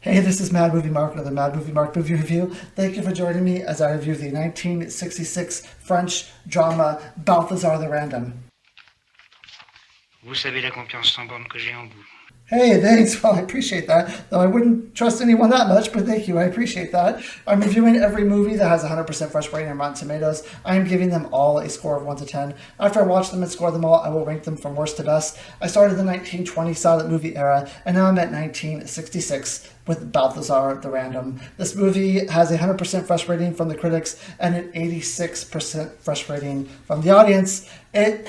Hey, this is Mad Movie Mark, another Mad Movie Mark movie review. Thank you for joining me as I review the 1966 French drama Balthazar the Random. Vous savez la confiance sans borne que j'ai en vous. Hey, thanks. Well, I appreciate that. Though I wouldn't trust anyone that much, but thank you. I appreciate that. I'm reviewing every movie that has 100% fresh rating on Rotten Tomatoes. I am giving them all a score of 1 to 10. After I watch them and score them all, I will rank them from worst to best. I started the 1920 silent movie era, and now I'm at 1966 with Balthazar the Random. This movie has a 100% fresh rating from the critics and an 86% fresh rating from the audience. It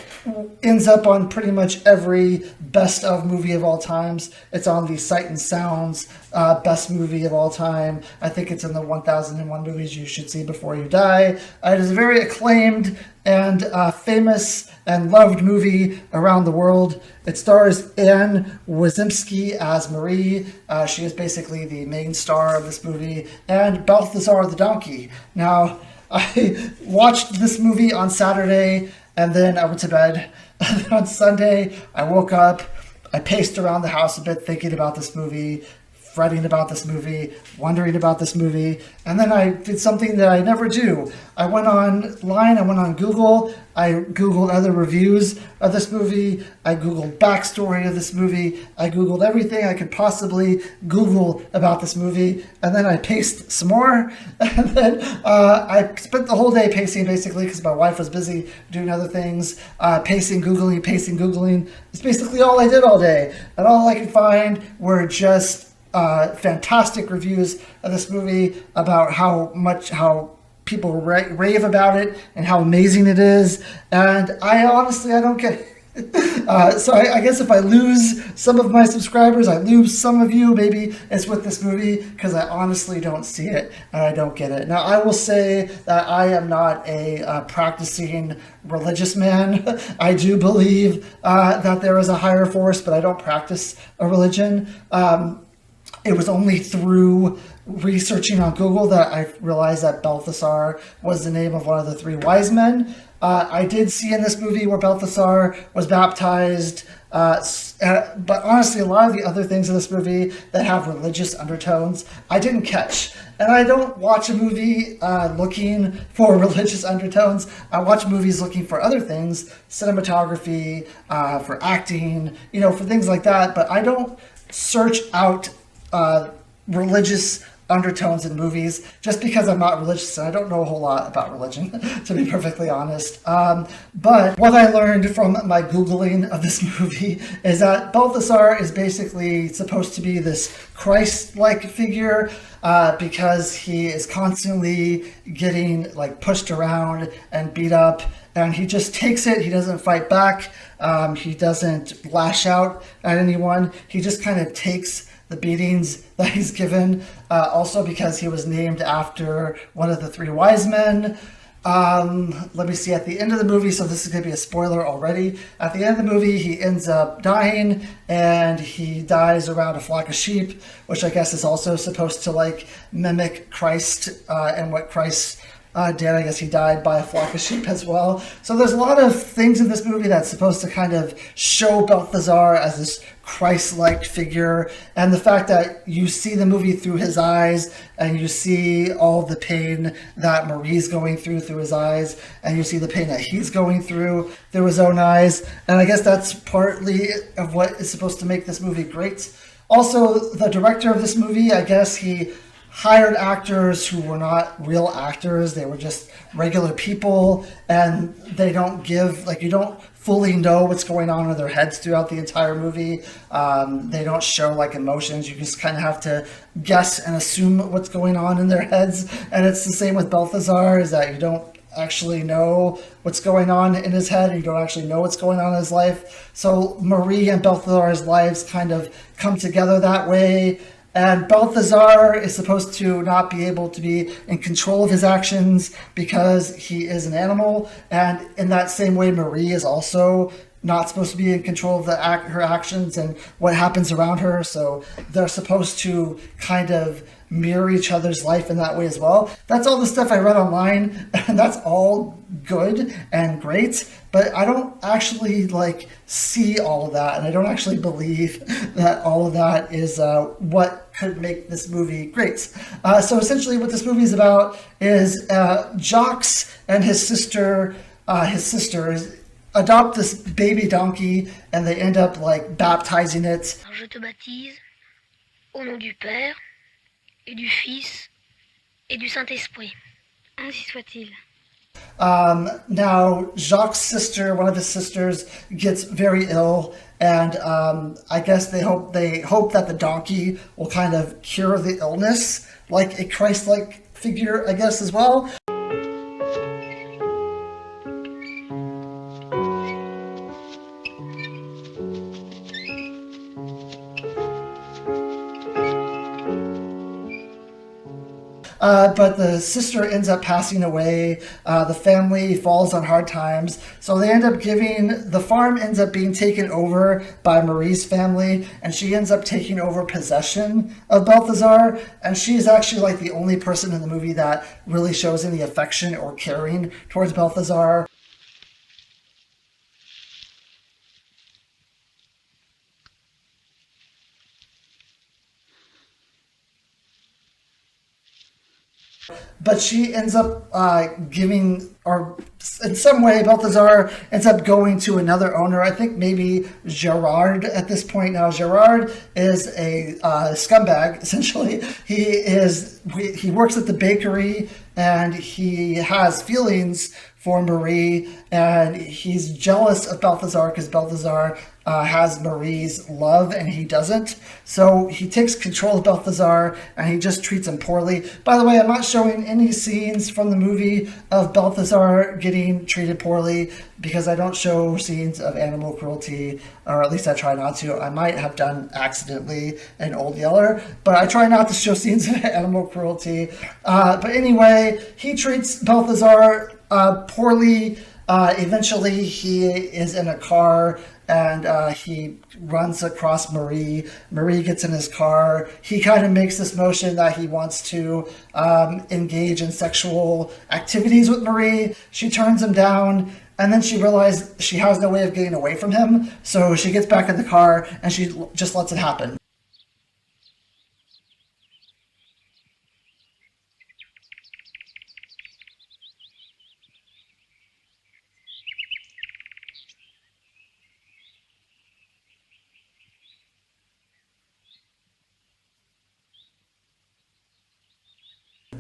ends up on pretty much every best of movie of all times. It's on the Sight and Sounds best movie of all time. I think it's in the 1001 movies you should see before you die. It is a very acclaimed and famous and loved movie around the world. It stars Anne Wazimski as Marie. She is basically the main star of this movie, and Balthazar the donkey. Now, I watched this movie on Saturday, and then I went to bed. On Sunday, I woke up, I paced around the house a bit thinking about this movie, fretting about this movie, wondering about this movie, and then I did something that I never do. I went online, I went on Google, I Googled other reviews of this movie, I Googled backstory of this movie, I Googled everything I could possibly Google about this movie, and then I paced some more, and then I spent the whole day pacing basically because my wife was busy doing other things, pacing, Googling. It's basically all I did all day, and all I could find were just fantastic reviews of this movie about how people rave about it and how amazing it is, and I don't get it. So I guess if I lose some of my subscribers, I lose some of you, maybe it's with this movie, because I honestly don't see it and I don't get it. Now, I will say that I am not a practicing religious man. I do believe that there is a higher force, but I don't practice a religion. It was only through researching on Google that I realized that Balthazar was the name of one of the three wise men. I did see in this movie where Balthazar was baptized, but honestly, a lot of the other things in this movie that have religious undertones, I didn't catch. And I don't watch a movie looking for religious undertones. I watch movies looking for other things, cinematography, for acting, for things like that, but I don't search out religious undertones in movies just because I'm not religious and I don't know a whole lot about religion, to be perfectly honest. But what I learned from my Googling of this movie is that Balthazar is basically supposed to be this Christ-like figure because he is constantly getting pushed around and beat up, and he just takes it. He doesn't fight back. He doesn't lash out at anyone. He just kind of takes the beatings that he's given, also because he was named after one of the three wise men. Let me see, at the end of the movie, so this is going to be a spoiler already, at the end of the movie he ends up dying, and he dies around a flock of sheep, which I guess is also supposed to mimic Christ and what Christ did. I guess he died by a flock of sheep as well. So there's a lot of things in this movie that's supposed to kind of show Balthazar as this Christ-like figure, and the fact that you see the movie through his eyes, and you see all the pain that Marie's going through his eyes, and you see the pain that he's going through his own eyes, and I guess that's partly of what is supposed to make this movie great. Also, the director of this movie, I guess he hired actors who were not real actors. They were just regular people, and they don't give, you don't fully know what's going on in their heads throughout the entire movie. They don't show emotions. You just kind of have to guess and assume what's going on in their heads. And it's the same with Balthazar, is that you don't actually know what's going on in his head, and you don't actually know what's going on in his life. So Marie and Balthazar's lives kind of come together that way. And Balthazar is supposed to not be able to be in control of his actions because he is an animal. And in that same way, Marie is also not supposed to be in control of her actions and what happens around her. So they're supposed to kind of mirror each other's life in that way as well. That's all the stuff I read online, and that's all good and great, but I don't actually like see all of that, and I don't actually believe that all of that is what could make this movie great. So essentially what this movie is about is Jaques and his sisters adopt this baby donkey, and they end up like baptizing it. Je te baptise au nom du Père et du Fils et du Saint-Esprit. Ainsi soit-il. Now, Jaques' sister, one of his sisters, gets very ill, and I guess they hope that the donkey will kind of cure the illness, like a Christ-like figure, I guess, as well. But the sister ends up passing away. The family falls on hard times. So they end up the farm ends up being taken over by Marie's family, and she ends up taking over possession of Balthazar. And she's actually like the only person in the movie that really shows any affection or caring towards Balthazar. But she ends up or in some way, Balthazar ends up going to another owner. I think maybe Gerard at this point. Now, Gerard is a scumbag, essentially. He works at the bakery, and he has feelings for Marie, and he's jealous of Balthazar because Balthazar has Marie's love and he doesn't. So he takes control of Balthazar and he just treats him poorly. By the way, I'm not showing any scenes from the movie of Balthazar getting treated poorly because I don't show scenes of animal cruelty, or at least I try not to. I might have done accidentally in Old Yeller, but I try not to show scenes of animal cruelty. But anyway, he treats Balthazar poorly. Eventually, he is in a car and he runs across Marie. Marie gets in his car. He kind of makes this motion that he wants to engage in sexual activities with Marie. She turns him down, and then she realizes she has no way of getting away from him. So she gets back in the car and she just lets it happen.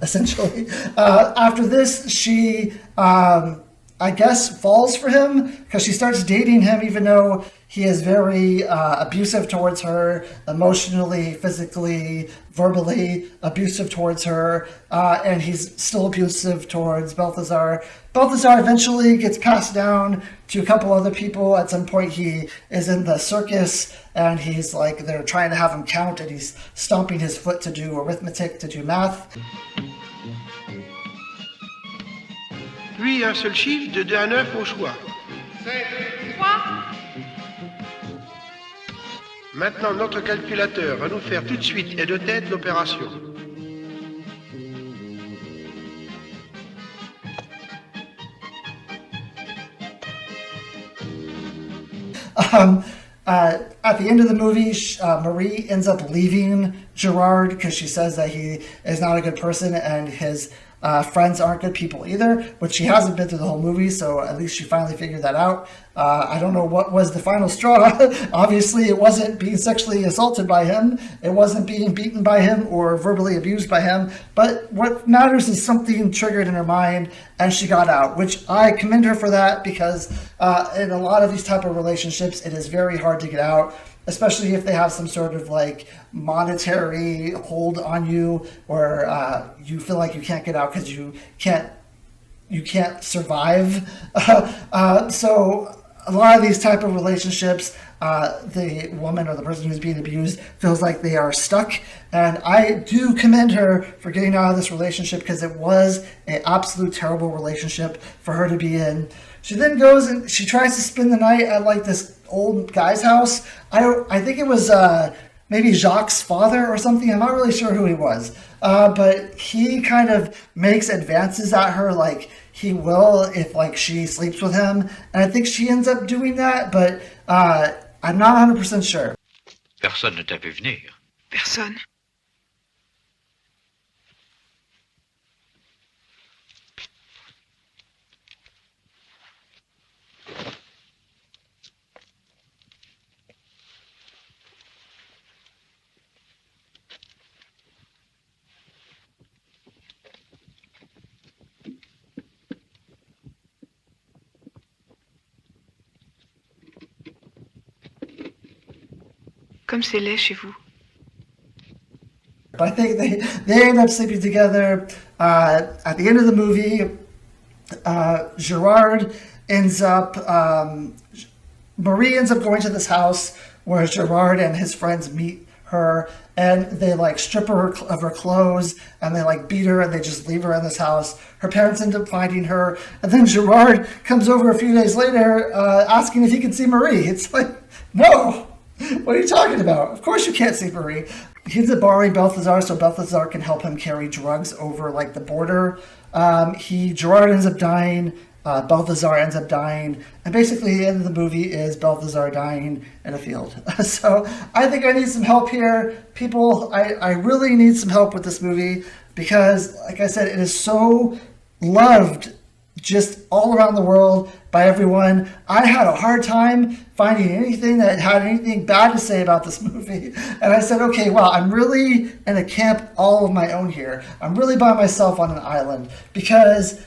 Essentially, after this, she, I guess, falls for him because she starts dating him, even though he is very abusive towards her, emotionally, physically, verbally abusive towards her, and he's still abusive towards Balthazar. Balthazar eventually gets passed down to a couple other people. At some point, he is in the circus, and he's like, they're trying to have him count, and he's stomping his foot to do arithmetic, to do math. Puis un seul chiffre de 2 à 9 au choix. 7, 3. Maintenant, notre calculateur va nous faire tout de suite et de tête l'opération. At the end of the movie, Marie ends up leaving Gerard because she says that he is not a good person and his friends aren't good people either, which she hasn't been through the whole movie, so at least she finally figured that out. I don't know what was the final straw. Obviously, it wasn't being sexually assaulted by him. It wasn't being beaten by him or verbally abused by him. But what matters is something triggered in her mind and she got out, which I commend her for that because in a lot of these type of relationships, it is very hard to get out, especially if they have some sort of like monetary hold on you or you feel like you can't get out because you can't survive. So a lot of these type of relationships, the woman or the person who's being abused feels like they are stuck. And I do commend her for getting out of this relationship because it was an absolute terrible relationship for her to be in. She then goes and she tries to spend the night at like this old guy's house. I think it was maybe Jaques' father or something. I'm not really sure who he was. But he kind of makes advances at her like he will if like she sleeps with him. And I think she ends up doing that, but I'm not 100% sure. Personne ne t'a vu venir. Personne. Comme c'est laid chez vous. But I think they end up sleeping together. At the end of the movie, Gerard ends up, Marie ends up going to this house where Gerard and his friends meet her, and they like strip her of her clothes, and they like beat her, and they just leave her in this house. Her parents end up finding her, and then Gerard comes over a few days later asking if he can see Marie. It's like, no! What are you talking about? Of course you can't see Marie. He ends up borrowing Balthazar so Balthazar can help him carry drugs over like the border. Gerard ends up dying. Balthazar ends up dying. And basically the end of the movie is Balthazar dying in a field. So I think I need some help here. People, I really need some help with this movie because, like I said, it is so loved just all around the world by everyone. I had a hard time finding anything that had anything bad to say about this movie. And I said, okay, well, I'm really in a camp all of my own here. I'm really by myself on an island because,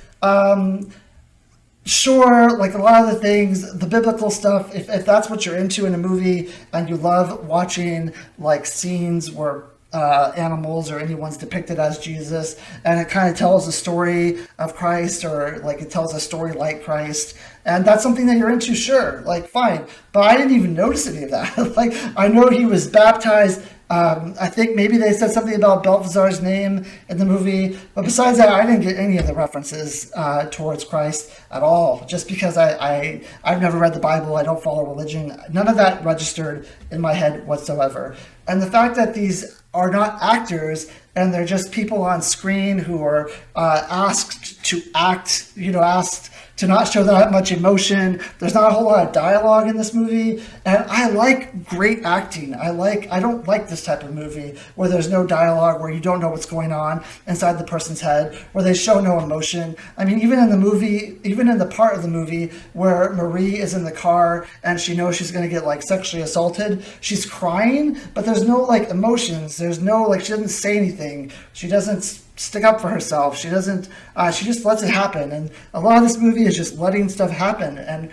sure, like a lot of the things, the biblical stuff, if that's what you're into in a movie and you love watching like scenes where animals or anyone's depicted as Jesus, and it kind of tells a story of Christ, or like it tells a story like Christ, and that's something that you're into, sure, like fine. But I didn't even notice any of that. Like, I know he was baptized. I think maybe they said something about Balthazar's name in the movie, but besides that, I didn't get any of the references towards Christ at all, just because I've never read the Bible, I don't follow religion, none of that registered in my head whatsoever. And the fact that these are not actors and they're just people on screen who are asked to act, asked to not show that much emotion. There's not a whole lot of dialogue in this movie, and I like great acting. I don't like this type of movie where there's no dialogue, where you don't know what's going on inside the person's head, where they show no emotion. I mean, even in the part of the movie where Marie is in the car and she knows she's going to get like sexually assaulted, she's crying, but there's no like emotions. There's no like, she doesn't say anything. She doesn't stick up for herself. She doesn't, she just lets it happen. And a lot of this movie is just letting stuff happen. And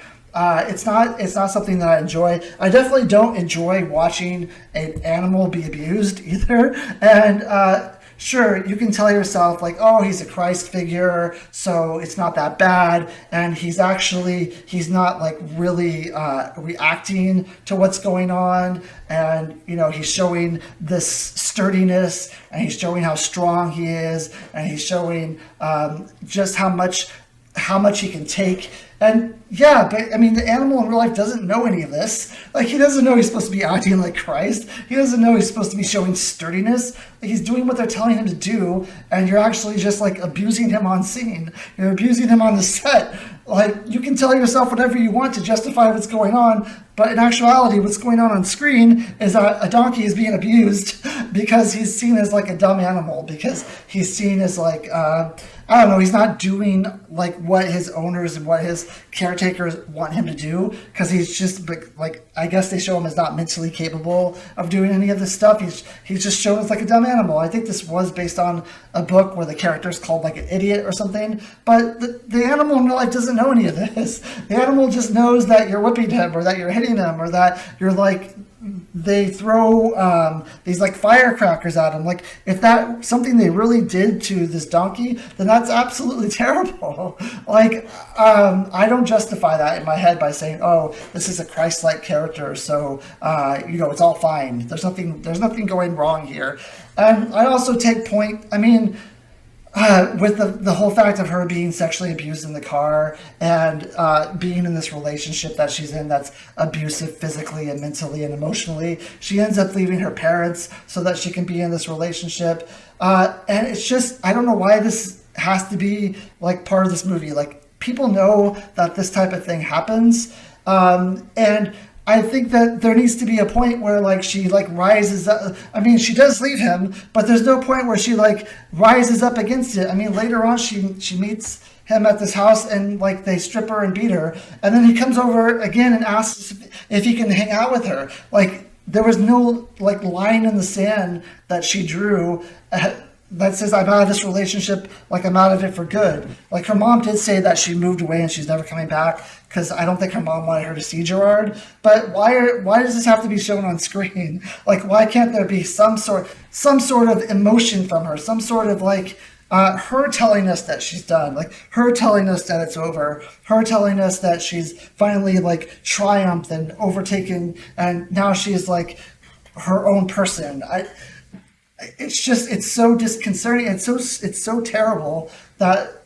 it's not something that I enjoy. I definitely don't enjoy watching an animal be abused either. And sure, you can tell yourself like, oh, he's a Christ figure, so it's not that bad. And he's not like really reacting to what's going on. And, he's showing this sturdiness, and he's showing how strong he is, and he's showing just how much he can take. And yeah, but I mean, the animal in real life doesn't know any of this. Like, he doesn't know he's supposed to be acting like Christ. He doesn't know he's supposed to be showing sturdiness. Like, he's doing what they're telling him to do, and you're actually just like abusing him on scene. You're abusing him on the set. Like, you can tell yourself whatever you want to justify what's going on, but in actuality, what's going on screen is that a donkey is being abused because he's seen as like a dumb animal, because he's seen as like, I don't know, he's not doing like what his owners and what his caretakers want him to do, because he's just like, I guess they show him as not mentally capable of doing any of this stuff. He's just shown as like a dumb animal. I think this was based on a book where the character's called like an idiot or something, but the animal in real life doesn't know any of this. The animal just knows that you're whipping him, or that you're hitting him, or that you're like, they throw these like firecrackers at him. Like, if that's something they really did to this donkey, then that's absolutely terrible. Like, I don't justify that in my head by saying, oh, this is a Christ-like character, so it's all fine. There's nothing going wrong here. And I also take point, I mean, with the whole fact of her being sexually abused in the car and being in this relationship that she's in that's abusive physically and mentally and emotionally, she ends up leaving her parents so that she can be in this relationship. And it's just, I don't know why this has to be like part of this movie. Like, people know that this type of thing happens. And I think that there needs to be a point where like she like rises up. I mean, she does leave him, but there's no point where she like rises up against it. I mean, later on she meets him at this house and like they strip her and beat her, and then he comes over again and asks if he can hang out with her. Like, there was no like line in the sand that she drew that says I'm out of this relationship, like I'm out of it for good. Like, her mom did say that she moved away and she's never coming back because I don't think her mom wanted her to see Gerard. But why does this have to be shown on screen? Like, why can't there be some sort of emotion from her, some sort of like her telling us that she's done, like her telling us that it's over, her telling us that she's finally like triumphed and overtaken, and now she's like her own person. It's so disconcerting. It's so terrible that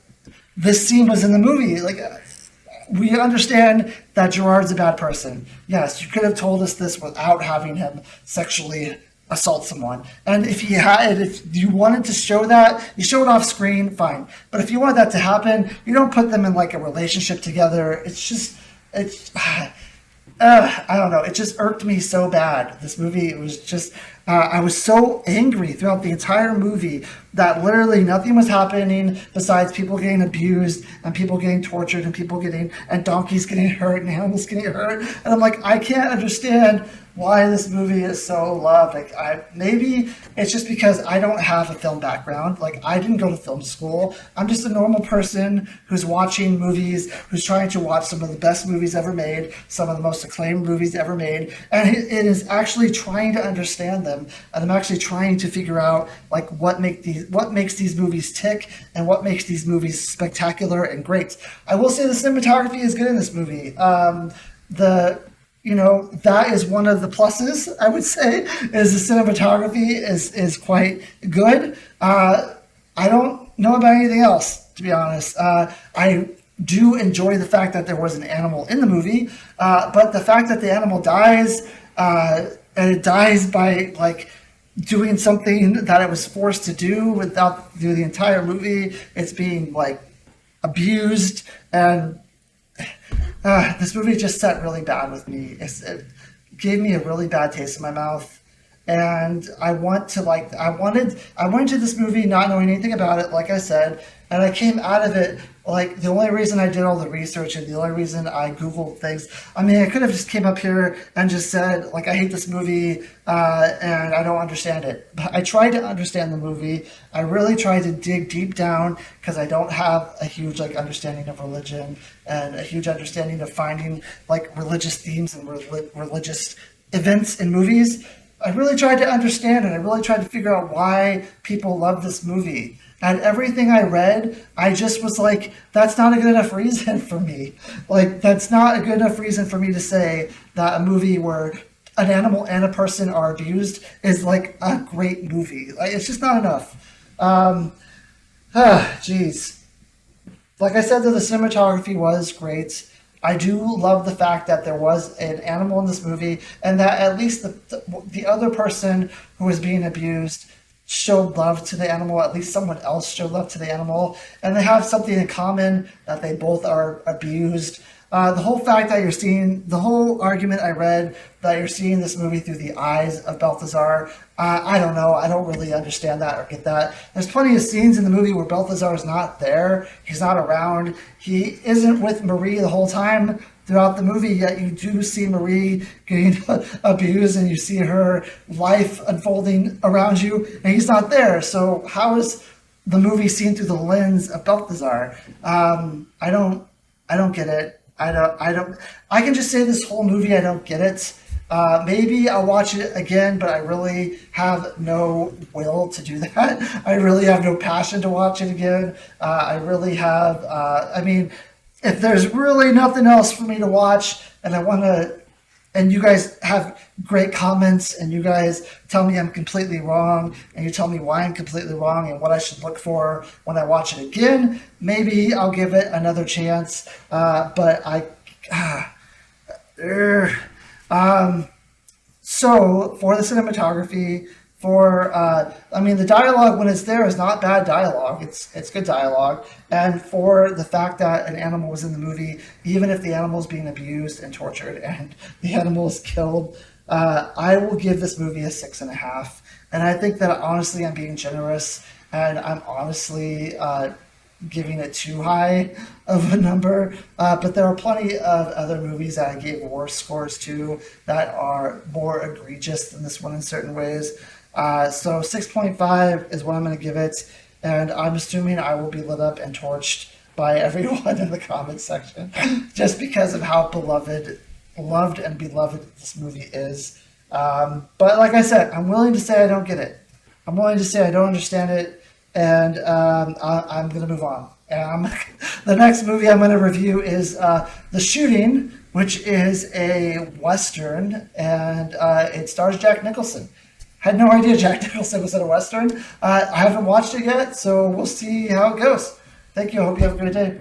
this scene was in the movie. Like, we understand that Gerard's a bad person. Yes, you could have told us this without having him sexually assault someone. And if you wanted to show that, you show it off screen, fine. But if you wanted that to happen, you don't put them in like a relationship together. I don't know. It just irked me so bad. This movie, it was just, I was so angry throughout the entire movie that literally nothing was happening besides people getting abused and people getting tortured and donkeys getting hurt and animals getting hurt. And I'm like, I can't understand why this movie is so loved. Like, maybe it's just because I don't have a film background. Like, I didn't go to film school. I'm just a normal person who's watching movies, who's trying to watch some of the best movies ever made, some of the most acclaimed movies ever made, and it is actually trying to understand them. And I'm actually trying to figure out like what makes these movies tick and what makes these movies spectacular and great. I will say the cinematography is good in this movie. That is one of the pluses, I would say, is the cinematography is quite good. I don't know about anything else, to be honest. I do enjoy the fact that there was an animal in the movie, but the fact that the animal dies, and it dies by like doing something that it was forced to do through the entire movie, it's being like abused, and this movie just sat really bad with me. It gave me a really bad taste in my mouth, and I went into this movie not knowing anything about it, like I said, and I came out of it like the only reason I did all the research and the only reason I Googled things. I mean, I could have just came up here and just said like I hate this movie and I don't understand it. But I tried to understand the movie. I really tried to dig deep down because I don't have a huge like understanding of religion and a huge understanding of finding like religious themes and religious events in movies. I really tried to understand it. I really tried to figure out why people love this movie. And everything I read, I just was like, that's not a good enough reason for me. Like, that's not a good enough reason for me to say that a movie where an animal and a person are abused is like a great movie. Like, it's just not enough. Geez. Like I said, though, the cinematography was great. I do love the fact that there was an animal in this movie and that at least the other person who was being abused showed love to the animal. At least someone else showed love to the animal, and they have something in common, that they both are abused. The whole fact that you're seeing, the whole argument I read that you're seeing this movie through the eyes of Balthazar, I don't know. I don't really understand that or get that. There's plenty of scenes in the movie where Balthazar is not there. He's not around. He isn't with Marie the whole time throughout the movie, yet you do see Marie getting abused and you see her life unfolding around you, and he's not there. So how is the movie seen through the lens of Balthazar? I don't get it. I can just say this whole movie, I don't get it. Maybe I'll watch it again, but I really have no will to do that. I really have no passion to watch it again. I really have, if there's really nothing else for me to watch and I want to and you guys have great comments, and you guys tell me I'm completely wrong, and you tell me why I'm completely wrong and what I should look for when I watch it again, maybe I'll give it another chance. But so for the cinematography, the dialogue when it's there is not bad dialogue. It's good dialogue. And for the fact that an animal was in the movie, even if the animal is being abused and tortured and the animal is killed, I will give this movie a 6.5. And I think that honestly, I'm being generous, and I'm honestly giving it too high of a number. But there are plenty of other movies that I gave worse scores to that are more egregious than this one in certain ways. So 6.5 is what I'm going to give it, and I'm assuming I will be lit up and torched by everyone in the comments section just because of how loved and beloved this movie is. But like I said, I'm willing to say I don't get it. I'm willing to say I don't understand it, and I'm going to move on. The next movie I'm going to review is The Shooting, which is a Western, and it stars Jack Nicholson. Had no idea Jack Nicholson was in a Western. I haven't watched it yet, so we'll see how it goes. Thank you. I hope you have a great day.